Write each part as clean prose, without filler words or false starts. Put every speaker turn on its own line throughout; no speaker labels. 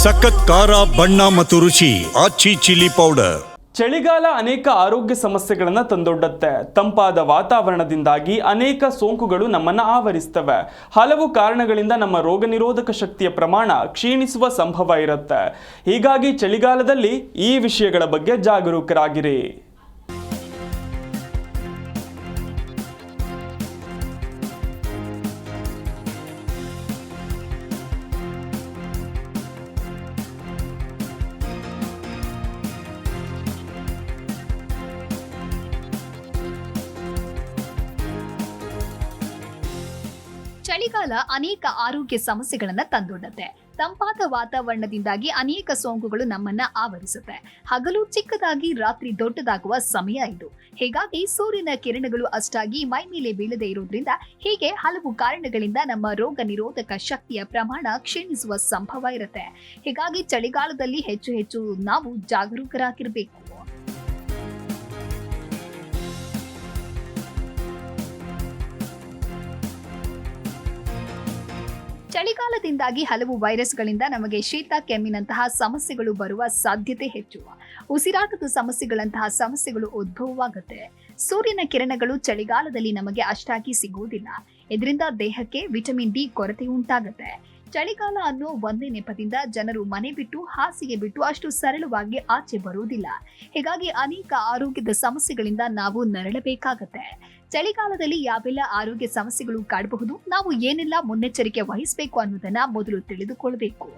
ಸಖತ್ ಖಾರ ಬಣ್ಣ ಮತ್ತು ರುಚಿ ಆಚಿ ಚಿಲ್ಲಿ ಪೌಡರ್.
ಚಳಿಗಾಲ ಅನೇಕ ಆರೋಗ್ಯ ಸಮಸ್ಯೆಗಳನ್ನು ತಂದೊಡ್ಡುತ್ತೆ. ತಂಪಾದ ವಾತಾವರಣದಿಂದಾಗಿ ಅನೇಕ ಸೋಂಕುಗಳು ನಮ್ಮನ್ನು ಆವರಿಸ್ತವೆ. ಹಲವು ಕಾರಣಗಳಿಂದ ನಮ್ಮ ರೋಗ ನಿರೋಧಕ ಶಕ್ತಿಯ ಪ್ರಮಾಣ ಕ್ಷೀಣಿಸುವ ಸಂಭವ ಇರುತ್ತೆ. ಹೀಗಾಗಿ ಚಳಿಗಾಲದಲ್ಲಿ ಈ ವಿಷಯಗಳ ಬಗ್ಗೆ ಜಾಗರೂಕರಾಗಿರಿ.
ಚಳಿಗಾಲ ಅನೇಕ ಆರೋಗ್ಯ ಸಮಸ್ಯೆಗಳನ್ನ ತಂದೊಡ್ಡುತ್ತೆ. ತಂಪಾದ ವಾತಾವರಣದಿಂದಾಗಿ ಅನೇಕ ಸೋಂಕುಗಳು ನಮ್ಮನ್ನ ಆವರಿಸುತ್ತೆ. ಹಗಲು ಚಿಕ್ಕದಾಗಿ ರಾತ್ರಿ ದೊಡ್ಡದಾಗುವ ಸಮಯ ಇದು. ಹೀಗಾಗಿ ಸೂರ್ಯನ ಕಿರಣಗಳು ಅಷ್ಟಾಗಿ ಮೈ ಮೇಲೆ ಬೀಳದೆ ಇರುವುದರಿಂದ ಹೀಗೆ ಹಲವು ಕಾರಣಗಳಿಂದ ನಮ್ಮ ರೋಗ ನಿರೋಧಕ ಶಕ್ತಿಯ ಪ್ರಮಾಣ ಕ್ಷೀಣಿಸುವ ಸಂಭವ ಇರುತ್ತೆ. ಹೀಗಾಗಿ ಚಳಿಗಾಲದಲ್ಲಿ ಹೆಚ್ಚು ನಾವು ಜಾಗರೂಕರಾಗಿರಬೇಕು. ಚಳಿಗಾಲದಿಂದಾಗಿ ಹಲವು ವೈರಸ್ಗಳಿಂದ ನಮಗೆ ಶೀತ ಕೆಮ್ಮಿನಂತಹ ಸಮಸ್ಯೆಗಳು ಬರುವ ಸಾಧ್ಯತೆ ಹೆಚ್ಚು. ಉಸಿರಾಟದ ಸಮಸ್ಯೆಗಳಂತಹ ಸಮಸ್ಯೆಗಳು ಉದ್ಭವವಾಗುತ್ತೆ. ಸೂರ್ಯನ ಕಿರಣಗಳು ಚಳಿಗಾಲದಲ್ಲಿ ನಮಗೆ ಅಷ್ಟಾಗಿ ಸಿಗುವುದಿಲ್ಲ. ಇದರಿಂದ ದೇಹಕ್ಕೆ ವಿಟಮಿನ್ ಡಿ ಕೊರತೆ ಉಂಟಾಗುತ್ತೆ. ಚಳಿಗಾಲ ಅನ್ನೋ ಒಂದೇ ನೆಪದಿಂದ ಜನರು ಮನೆ ಬಿಟ್ಟು ಹಾಸಿಗೆ ಬಿಟ್ಟು ಅಷ್ಟು ಸರಳವಾಗಿ ಆಚೆ ಬರುವುದಿಲ್ಲ. ಹೀಗಾಗಿ ಅನೇಕ ಆರೋಗ್ಯದ ಸಮಸ್ಯೆಗಳಿಂದ ನಾವು ನರಳಬೇಕಾಗತ್ತೆ. ಚಳಿಗಾಲದಲ್ಲಿ ಯಾವೆಲ್ಲ ಆರೋಗ್ಯ ಸಮಸ್ಯೆಗಳು ಕಾಡಬಹುದು, ನಾವು ಏನೆಲ್ಲ ಮುನ್ನೆಚ್ಚರಿಕೆ ವಹಿಸಬೇಕು ಅನ್ನೋದನ್ನ ಮೊದಲು ತಿಳಿದುಕೊಳ್ಳಬೇಕು.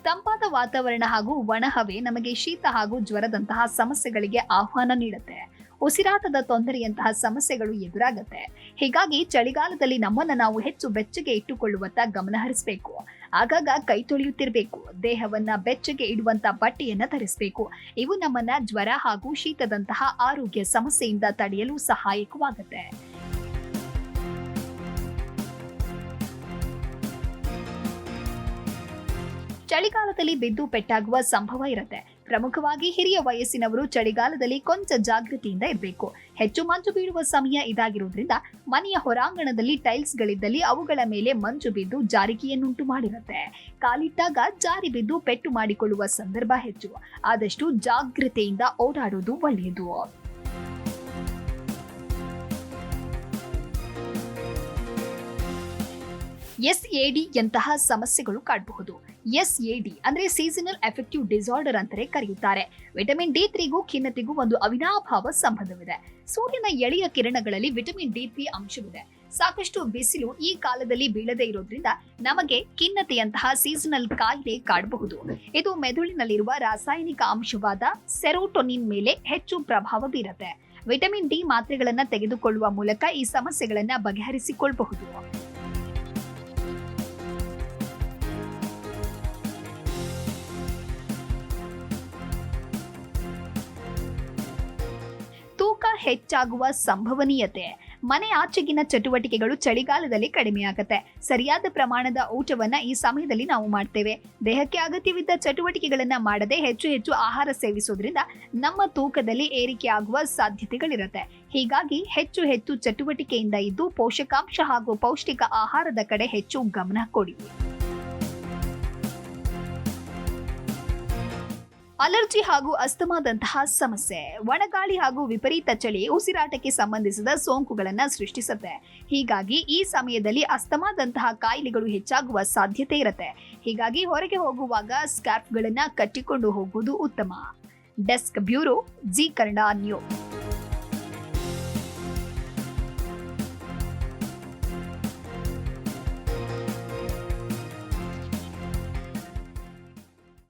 ತಂಪಾದ ವಾತಾವರಣ ಹಾಗೂ ಒಣಹವೆ ನಮಗೆ ಶೀತ ಹಾಗೂ ಜ್ವರದಂತಹ ಸಮಸ್ಯೆಗಳಿಗೆ ಆಹ್ವಾನ ನೀಡುತ್ತೆ. ಉಸಿರಾಟದ ತೊಂದರೆಯಂತಹ ಸಮಸ್ಯೆಗಳು ಎದುರಾಗುತ್ತೆ. ಹೀಗಾಗಿ ಚಳಿಗಾಲದಲ್ಲಿ ನಮ್ಮನ್ನು ನಾವು ಹೆಚ್ಚು ಬೆಚ್ಚಗೆ ಇಟ್ಟುಕೊಳ್ಳುವತ್ತ ಗಮನ ಹರಿಸಬೇಕು. ಆಗಾಗ ಕೈ ತೊಳೆಯುತ್ತಿರಬೇಕು. ದೇಹವನ್ನ ಬೆಚ್ಚಗೆ ಇಡುವಂತ ಬಟ್ಟೆಯನ್ನ ಧರಿಸಬೇಕು. ಇವು ನಮ್ಮನ್ನ ಜ್ವರ ಹಾಗೂ ಶೀತದಂತಹ ಆರೋಗ್ಯ ಸಮಸ್ಯೆಯಿಂದ ತಡೆಯಲು ಸಹಾಯಕವಾಗುತ್ತೆ. ಚಳಿಗಾಲದಲ್ಲಿ ಬಿದ್ದು ಪೆಟ್ಟಾಗುವ ಸಂಭವ ಇರುತ್ತೆ. ಪ್ರಮುಖವಾಗಿ ಹಿರಿಯ ವಯಸ್ಸಿನವರು ಚಳಿಗಾಲದಲ್ಲಿ ಕೊಂಚ ಜಾಗೃತಿಯಿಂದ ಇರಬೇಕು. ಹೆಚ್ಚು ಮಂಜು ಬೀಳುವ ಸಮಯ ಇದಾಗಿರುವುದರಿಂದ ಮನೆಯ ಹೊರಾಂಗಣದಲ್ಲಿ ಟೈಲ್ಸ್ಗಳಿದ್ದಲ್ಲಿ ಅವುಗಳ ಮೇಲೆ ಮಂಜು ಬಿದ್ದು ಜಾರಿಕೆಯನ್ನುಂಟು ಮಾಡಿರುತ್ತೆ. ಕಾಲಿಟ್ಟಾಗ ಜಾರಿ ಬಿದ್ದು ಪೆಟ್ಟು ಮಾಡಿಕೊಳ್ಳುವ ಸಂದರ್ಭ ಹೆಚ್ಚು. ಆದಷ್ಟು ಜಾಗೃತೆಯಿಂದ ಓಡಾಡುವುದು ಒಳ್ಳೆಯದು. ಎಸ್ಎಡಿ ಯಂತಹ ಸಮಸ್ಯೆಗಳು ಕಾಡಬಹುದು. ಎಸ್ಎಡಿ ಅಂದ್ರೆ ಸೀಸನಲ್ ಎಫೆಕ್ಟಿವ್ ಡಿಸಾರ್ಡರ್ ಅಂತಾನೆ ಕರೆಯುತ್ತಾರೆ. ವಿಟಮಿನ್ ಡಿ3ಗೂ ಖಿನ್ನತೆಗೂ ಒಂದು ಅವಿನಾಭಾವ ಸಂಬಂಧವಿದೆ. ಸೂರ್ಯನ ಎಳೆಯ ಕಿರಣಗಳಲ್ಲಿ ವಿಟಮಿನ್ ಡಿ3 ಅಂಶವಿದೆ. ಸಾಕಷ್ಟು ಬಿಸಿಲು ಈ ಕಾಲದಲ್ಲಿ ಬೀಳದೇ ಇರೋದ್ರಿಂದ ನಮಗೆ ಖಿನ್ನತೆಯಂತಹ ಸೀಸನಲ್ ಕಾಯಿಲೆ ಕಾಡಬಹುದು. ಇದು ಮೆದುಳಿನಲ್ಲಿರುವ ರಾಸಾಯನಿಕ ಅಂಶವಾದ ಸೆರೋಟೋನಿನ್ ಮೇಲೆ ಹೆಚ್ಚು ಪ್ರಭಾವ ಬೀರುತ್ತೆ. ವಿಟಮಿನ್ ಡಿ ಮಾತ್ರೆಗಳನ್ನ ತೆಗೆದುಕೊಳ್ಳುವ ಮೂಲಕ ಈ ಸಮಸ್ಯೆಗಳನ್ನ ಬಗೆಹರಿಸಿಕೊಳ್ಳಬಹುದು. ತೂಕ ಹೆಚ್ಚಾಗುವ ಸಂಭವನೀಯತೆ. ಮನೆ ಆಚೆಗಿನ ಚಟುವಟಿಕೆಗಳು ಚಳಿಗಾಲದಲ್ಲಿ ಕಡಿಮೆಯಾಗುತ್ತೆ. ಸರಿಯಾದ ಪ್ರಮಾಣದ ಊಟವನ್ನ ಈ ಸಮಯದಲ್ಲಿ ನಾವು ಮಾಡ್ತೇವೆ. ದೇಹಕ್ಕೆ ಅಗತ್ಯವಿದ್ದ ಚಟುವಟಿಕೆಗಳನ್ನ ಮಾಡದೆ ಹೆಚ್ಚು ಆಹಾರ ಸೇವಿಸೋದ್ರಿಂದ ನಮ್ಮ ತೂಕದಲ್ಲಿ ಏರಿಕೆ ಆಗುವ ಸಾಧ್ಯತೆಗಳಿರುತ್ತೆ. ಹೀಗಾಗಿ ಹೆಚ್ಚು ಚಟುವಟಿಕೆಯಿಂದ ಇದ್ದು ಪೋಷಕಾಂಶ ಹಾಗೂ ಪೌಷ್ಟಿಕ ಆಹಾರದ ಕಡೆ ಹೆಚ್ಚು ಗಮನ ಕೊಡಿ. ಅಲರ್ಜಿ ಹಾಗೂ ಅಸ್ತಮಾದಂತಹ ಸಮಸ್ಯೆ. ಒಣಗಾಳಿ ಹಾಗೂ ವಿಪರೀತ ಚಳಿ ಉಸಿರಾಟಕ್ಕೆ ಸಂಬಂಧಿಸಿದ ಸೋಂಕುಗಳನ್ನು ಸೃಷ್ಟಿಸುತ್ತೆ. ಹೀಗಾಗಿ ಈ ಸಮಯದಲ್ಲಿ ಅಸ್ತಮಾದಂತಹ ಕಾಯಿಲೆಗಳು ಹೆಚ್ಚಾಗುವ ಸಾಧ್ಯತೆ ಇರುತ್ತೆ. ಹೀಗಾಗಿ ಹೊರಗೆ ಹೋಗುವಾಗ ಸ್ಕಾರ್ಫ್ಗಳನ್ನ ಕಟ್ಟಿಕೊಂಡು ಹೋಗುವುದು ಉತ್ತಮ. Desk bureau, G Kannada news.